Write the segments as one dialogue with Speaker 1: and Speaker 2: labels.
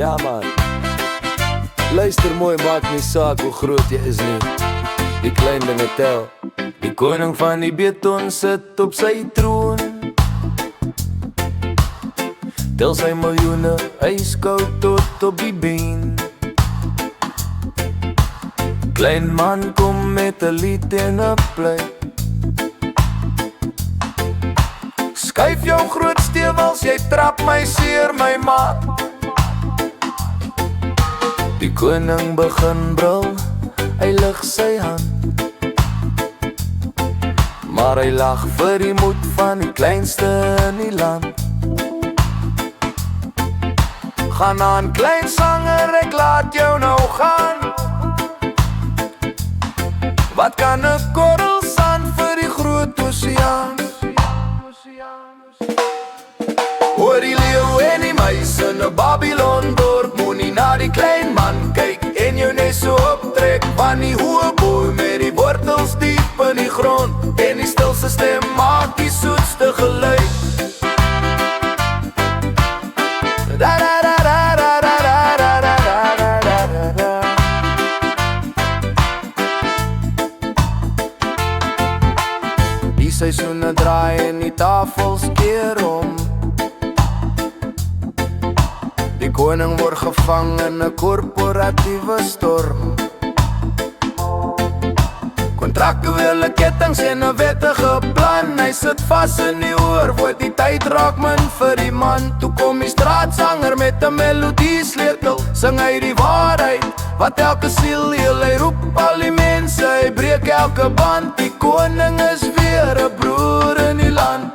Speaker 1: Ja man, luister mooi, maak nie saak hoe groot jy is nie. Die klein dinge tel. Die koning van die beton sit op sy troon. Tel sy miljoene, ijskoud tot op die been. Klein man kom met 'n lied en 'n pleit. Skuif jou groot stewels, jy trap my seer, my maat. Die koning begin brul, hy lig sy hand. Maar hy lag vir die moed van die kleinste in die land. Gaan aan klein sanger, ek laat jou nou gaan. Wat kan 'n korrel sand vir die groot oseaan? Hoor die leeuw en die muis in 'n Babylon dorp. Moenie na die klein man kyk en jou net so optrek. Van die hoë boom met die wortels diep in die grond. En die stilste stem maak die soetste geluid. Die seisoene draai en die tafels keer om. Die koning word gevang in 'n korporatiewe storm. Kontraktuele kettinge en 'n wettige plan. Hy sit vas in die oor, word die tyd raak min vir die man. Toe kom die straatsanger met 'n melodie sleutel. Sing hy die waarheid wat elke siel heel. Hy roep al die mense, hy breek elke band. Die koning is weer 'n broer in die land.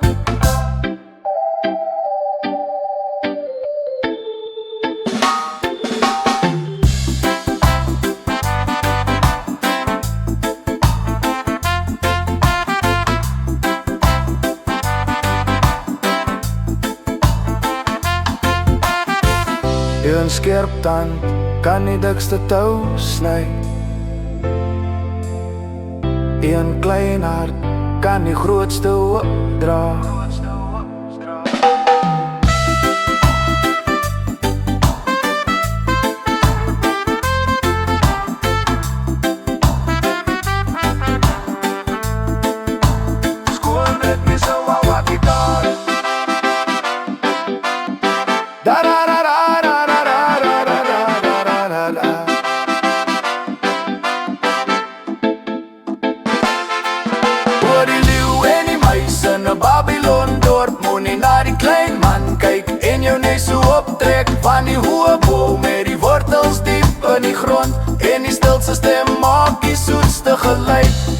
Speaker 1: Een skerp tand kan die dikste tou sny. Een klein hart kan die grootste hoop dra. Skoon met my so wat die daar. Hoor die leeuw en die muis in 'n Babylon dorp. Moenie na die klein man kyk en jou net so optrek. Van die hoë boom met die wortels diep in die grond. En die stilste stem maak die soetste geluid.